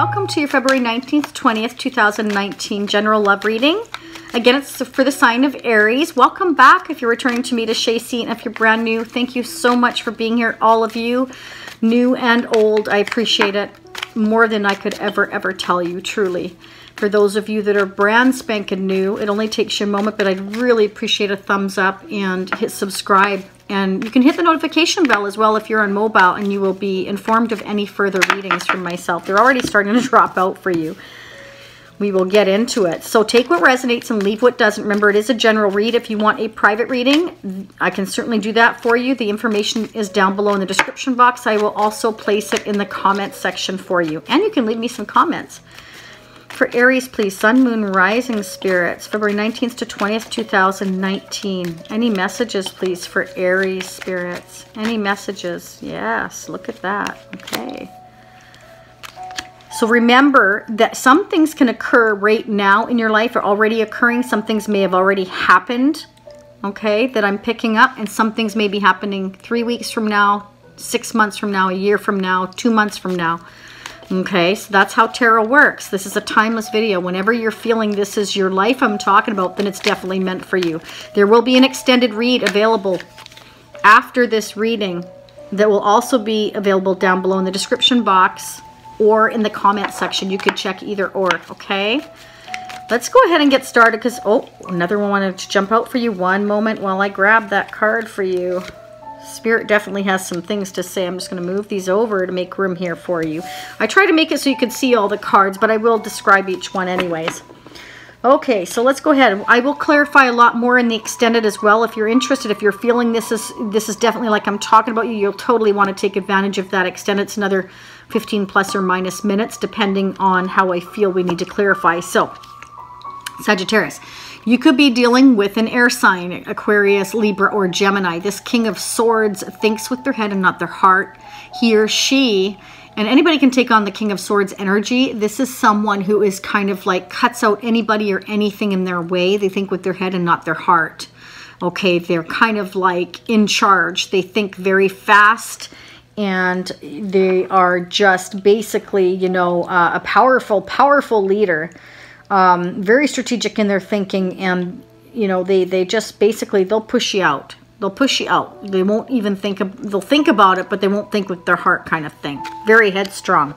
welcome to your February 19th, 20th, 2019 general love reading. Again, it's for the sign of Aries. Welcome back if you're returning to me, to Shasie, and if you're brand new, thank you so much for being here, all of you, new and old. I appreciate it more than I could ever tell you, truly. For those of you that are brand spanking new, it only takes you a moment, but I'd really appreciate a thumbs up and hit subscribe. And you can hit the notification bell as well if you're on mobile, and you will be informed of any further readings from myself. They're already starting to drop out for you. We will get into it. So take what resonates and leave what doesn't. Remember, it is a general read. If you want a private reading, I can certainly do that for you. The information is down below in the description box. I will also place it in the comment section for you. And you can leave me some comments. For Aries, please, Sun, Moon, Rising spirits, February 19th to 20th, 2019. Any messages, please, for Aries spirits? Any messages? Yes, look at that. Okay. So remember that some things can occur right now in your life, are already occurring. Some things may have already happened, okay, that I'm picking up. And some things may be happening 3 weeks from now, 6 months from now, a year from now, 2 months from now. Okay, so that's how tarot works. This is a timeless video. Whenever you're feeling this is your life I'm talking about, then it's definitely meant for you. There will be an extended read available after this reading that will also be available down below in the description box or in the comment section. You could check either or, okay? Let's go ahead and get started because, oh, another one wanted to jump out for you. One moment while I grab that card for you. Spirit definitely has some things to say. I'm just going to move these over to make room here for you. I try to make it so you can see all the cards, but I will describe each one anyways. Okay, so let's go ahead. I will clarify a lot more in the extended as well. If you're interested, if you're feeling this is definitely like I'm talking about you, you'll totally want to take advantage of that extended. It's another 15 plus or minus minutes, depending on how I feel we need to clarify. So, Sagittarius. You could be dealing with an air sign, Aquarius, Libra, or Gemini. This King of Swords thinks with their head and not their heart. He or she, and anybody can take on the King of Swords energy. This is someone who is kind of like cuts out anybody or anything in their way. They think with their head and not their heart. Okay, they're kind of like in charge. They think very fast, and they are just basically, you know, a powerful leader. Very strategic in their thinking, and you know, they just basically, they'll push you out. They'll push you out. They won't even think they'll think about it, but they won't think with their heart, kind of thing. Very headstrong.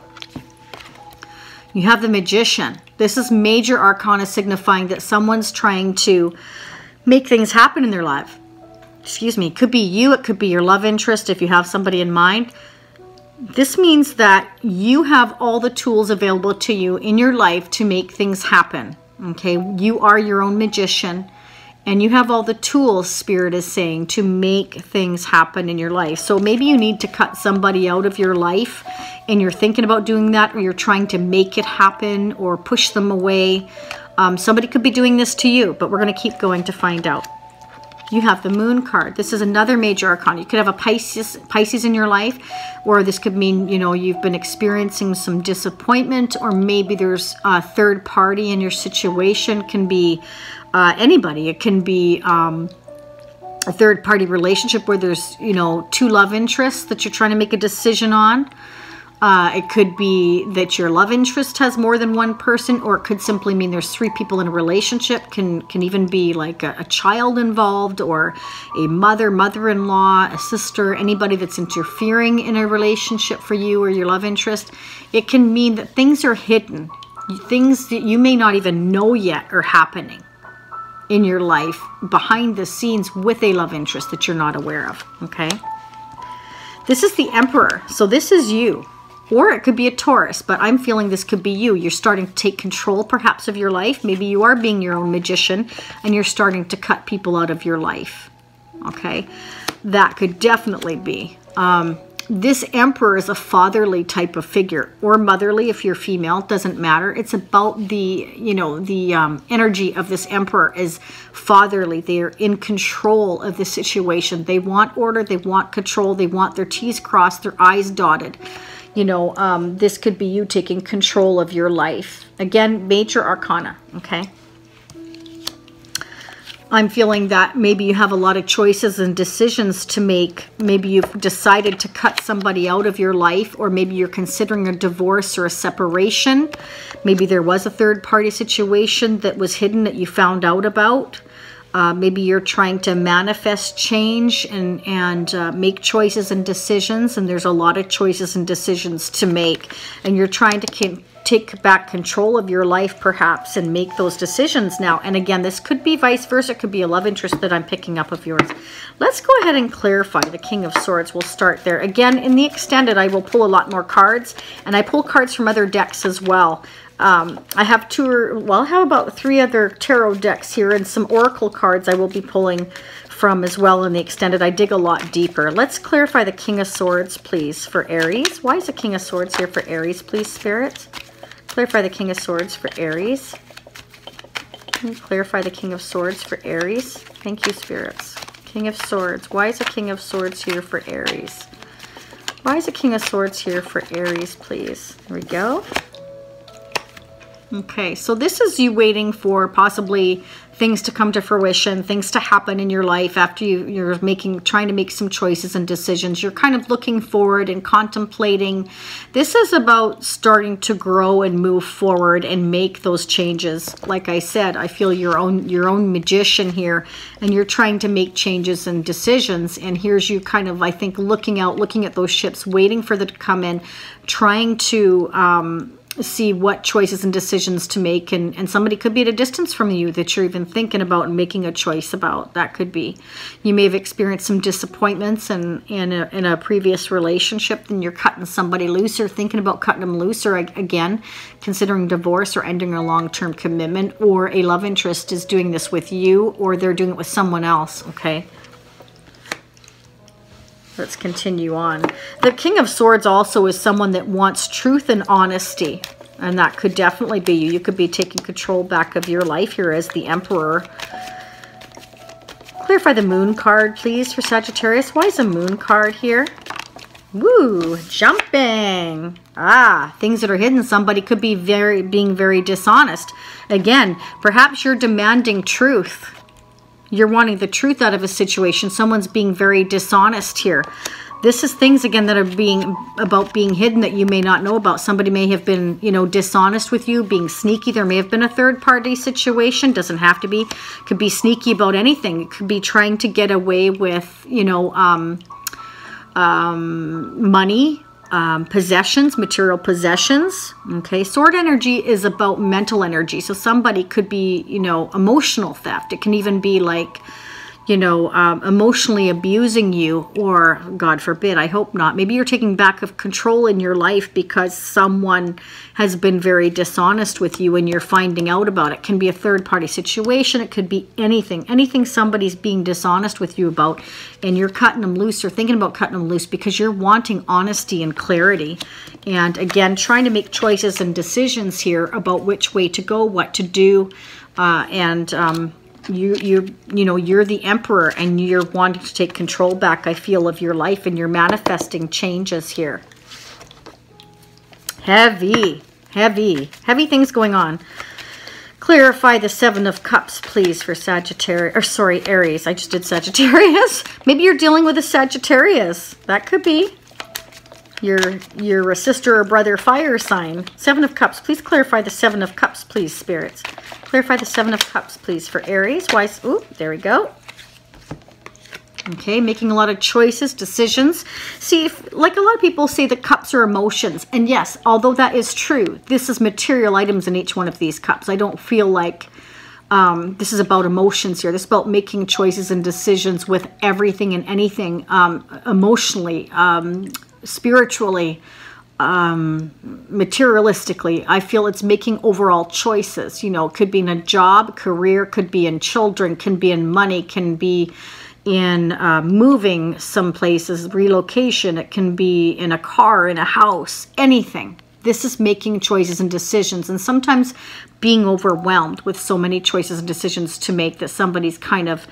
You have the Magician. This is major arcana, signifying that someone's trying to make things happen in their life. Excuse me. It could be you, it could be your love interest if you have somebody in mind. This means that you have all the tools available to you in your life to make things happen. Okay, you are your own magician, and you have all the tools, Spirit is saying, to make things happen in your life. So maybe you need to cut somebody out of your life, and you're thinking about doing that, or you're trying to make it happen or push them away. Somebody could be doing this to you, but we're going to keep going to find out. You have the Moon card. This is another major arcana. You could have a Pisces in your life, or this could mean, you know, you've been experiencing some disappointment, or maybe there's a third party in your situation. It can be anybody. It can be a third party relationship where there's, you know, two love interests that you're trying to make a decision on. It could be that your love interest has more than one person, or it could simply mean there's 3 people in a relationship. Can even be like a child involved, or a mother-in-law, a sister, anybody that's interfering in a relationship for you or your love interest. It can mean that things are hidden. Things that you may not even know yet are happening in your life behind the scenes with a love interest that you're not aware of, okay? This is the Emperor, so this is you. Or it could be a Taurus, but I'm feeling this could be you. You're starting to take control, perhaps, of your life. Maybe you are being your own magician, and you're starting to cut people out of your life. Okay? That could definitely be. This Emperor is a fatherly type of figure, or motherly if you're female. It doesn't matter. It's about the, you know, the energy of this Emperor is fatherly. They are in control of the situation. They want order. They want control. They want their T's crossed, their I's dotted. You know, this could be you taking control of your life. Again, major arcana, okay? I'm feeling that maybe you have a lot of choices and decisions to make. Maybe you've decided to cut somebody out of your life, or maybe you're considering a divorce or a separation. Maybe there was a third-party situation that was hidden that you found out about. Maybe you're trying to manifest change and make choices and decisions, and there's a lot of choices and decisions to make, and you're trying to take back control of your life perhaps and make those decisions now. And again, this could be vice versa. It could be a love interest that I'm picking up of yours. Let's go ahead and clarify the King of Swords. We'll start there. Again, in the extended, I will pull a lot more cards, and I pull cards from other decks as well. I have I have about 3 other tarot decks here, and some oracle cards I will be pulling from as well in the extended. I dig a lot deeper. Let's clarify the King of Swords, please, for Aries. Why is the King of Swords here for Aries, please, Spirit? Clarify the King of Swords for Aries. Clarify the King of Swords for Aries. Thank you, Spirits. King of Swords. Why is the King of Swords here for Aries? Why is the King of Swords here for Aries, please? There we go. Okay, so this is you waiting for possibly things to come to fruition, things to happen in your life after you're trying to make some choices and decisions. You're kind of looking forward and contemplating. This is about starting to grow and move forward and make those changes. Like I said, I feel your own magician here, and you're trying to make changes and decisions. And here's you kind of, I think, looking at those ships, waiting for them to come in, trying to see what choices and decisions to make, and somebody could be at a distance from you that you're even thinking about and making a choice about. That could be. You may have experienced some disappointments in a previous relationship, and you're cutting somebody loose or thinking about cutting them loose, or again considering divorce or ending a long-term commitment, or a love interest is doing this with you, or they're doing it with someone else. Okay, let's continue on. The King of Swords also is someone that wants truth and honesty, and that could definitely be you. You could be taking control back of your life here as the Emperor. Clarify the Moon card, please, for Sagittarius. Why is a Moon card here? Woo, jumping. Things that are hidden. Somebody could be being very dishonest. Again, perhaps you're demanding truth. You're wanting the truth out of a situation. Someone's being very dishonest here. This is things, again, that are being hidden that you may not know about. Somebody may have been, dishonest with you, being sneaky. There may have been a third-party situation. Doesn't have to be. Could be sneaky about anything. It could be trying to get away with, money, possessions, material possessions. Okay, sword energy is about mental energy. So somebody could be, emotional theft. It can even be like, emotionally abusing you, or God forbid, I hope not. Maybe you're taking back of control in your life because someone has been very dishonest with you and you're finding out about it. It can be a third-party situation. It could be anything somebody's being dishonest with you about, and you're cutting them loose or thinking about cutting them loose because you're wanting honesty and clarity. And again, trying to make choices and decisions here about which way to go, what to do, you're the Emperor, and you're wanting to take control back, I feel, of your life, and you're manifesting changes here. Heavy things going on. Clarify the Seven of Cups, please, for Sagittarius, or sorry, Aries. I just did Sagittarius. Maybe you're dealing with a Sagittarius. That could be. You're a sister or brother fire sign. Seven of Cups. Please clarify the Seven of Cups, please, Spirits. Clarify the Seven of Cups, please, for Aries. Why? Ooh, there we go. Okay, making a lot of choices, decisions. See, like a lot of people say that cups are emotions. And yes, although that is true, this is material items in each one of these cups. I don't feel like this is about emotions here. This is about making choices and decisions with everything and anything, emotionally, spiritually, materialistically. I feel it's making overall choices. It could be in a job, career, could be in children, can be in money, can be in moving some places, relocation. It can be in a car, in a house, anything. This is making choices and decisions, and sometimes being overwhelmed with so many choices and decisions to make that somebody's kind of,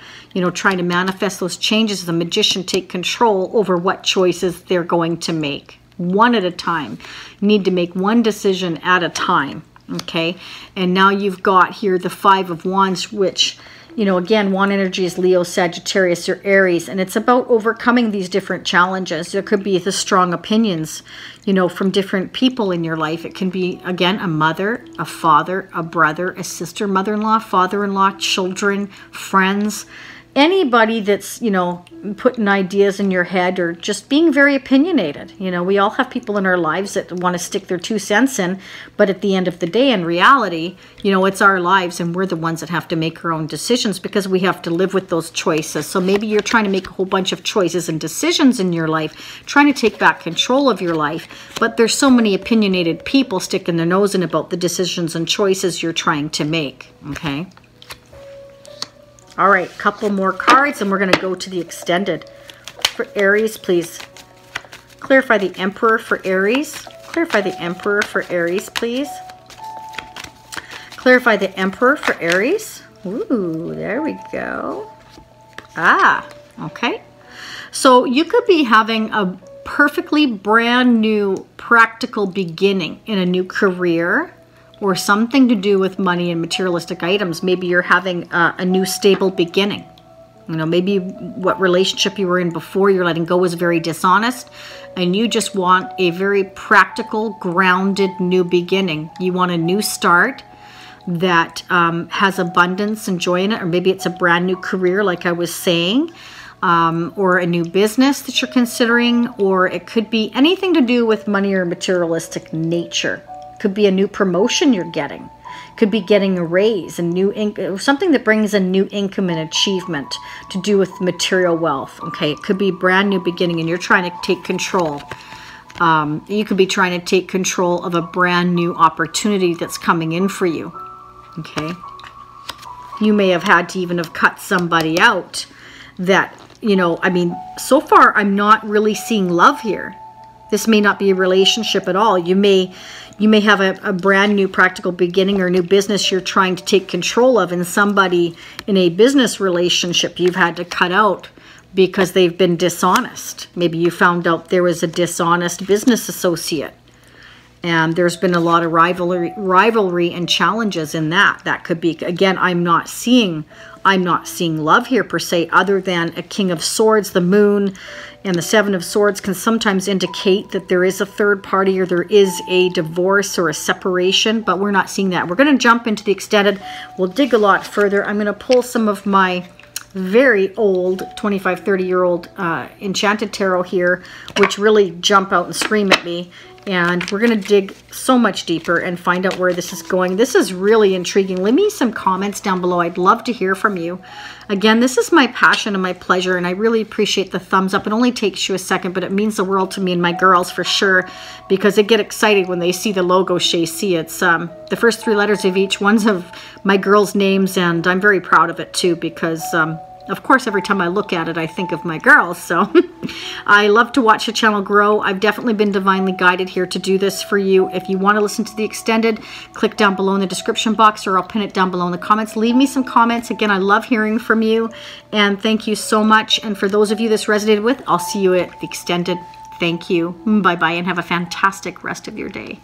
trying to manifest those changes. The magician take control over what choices they're going to make. One at a time. You need to make one decision at a time. Okay, and now you've got here the Five of Wands, which You know, again, wand energy is Leo, Sagittarius, or Aries, and it's about overcoming these different challenges. There could be the strong opinions, you know, from different people in your life. It can be, again, a mother, a father, a brother, a sister, mother-in-law, father-in-law, children, friends, anybody that's, you know, putting ideas in your head or just being very opinionated. You know, we all have people in our lives that want to stick their 2 cents in, but at the end of the day, in reality, you know, it's our lives and we're the ones that have to make our own decisions because we have to live with those choices. So maybe you're trying to make a whole bunch of choices and decisions in your life, trying to take back control of your life, but there's so many opinionated people sticking their nose in about the decisions and choices you're trying to make, okay? All right, couple more cards, and we're going to go to the extended. For Aries, please. Clarify the Emperor for Aries. Clarify the Emperor for Aries, please. Clarify the Emperor for Aries. Ooh, there we go. Ah, okay. So you could be having a perfectly brand new practical beginning in a new career, or something to do with money and materialistic items. Maybe you're having a new stable beginning. You know, maybe what relationship you were in before you're letting go was very dishonest, and you just want a very practical, grounded new beginning. You want a new start that has abundance and joy in it, or maybe it's a brand new career, like I was saying, or a new business that you're considering, or it could be anything to do with money or materialistic nature. Could be a new promotion you're getting. Could be getting a raise, a new something that brings a new income and achievement to do with material wealth. Okay, it could be a brand new beginning, and you're trying to take control. You could be trying to take control of a brand new opportunity that's coming in for you. Okay, you may have had to even have cut somebody out. That, you know, I mean, so far I'm not really seeing love here. This may not be a relationship at all. You may have a brand new practical beginning or new business you're trying to take control of, and somebody in a business relationship you've had to cut out because they've been dishonest. Maybe you found out there was a dishonest business associate, and there's been a lot of rivalry and challenges in that. That could be, again, I'm not seeing love here per se, other than a King of Swords, the Moon, and the Seven of Swords can sometimes indicate that there is a third party or there is a divorce or a separation, but we're not seeing that. We're going to jump into the extended. We'll dig a lot further. I'm going to pull some of my very old 25, 30-year-old enchanted tarot here, which really jump out and scream at me. And we're going to dig so much deeper and find out where this is going. This is really intriguing. Leave me some comments down below. I'd love to hear from you. Again, this is my passion and my pleasure, and I really appreciate the thumbs up. It only takes you a second, but it means the world to me and my girls for sure, because they get excited when they see the logo Shasie. It's the first 3 letters of each one's of my girls' names, and I'm very proud of it too, because of course, every time I look at it, I think of my girls. So I love to watch the channel grow. I've definitely been divinely guided here to do this for you. If you want to listen to the extended, click down below in the description box, or I'll pin it down below in the comments. Leave me some comments. Again, I love hearing from you, and thank you so much. And for those of you this resonated with, I'll see you at the extended. Thank you. Bye-bye, and have a fantastic rest of your day.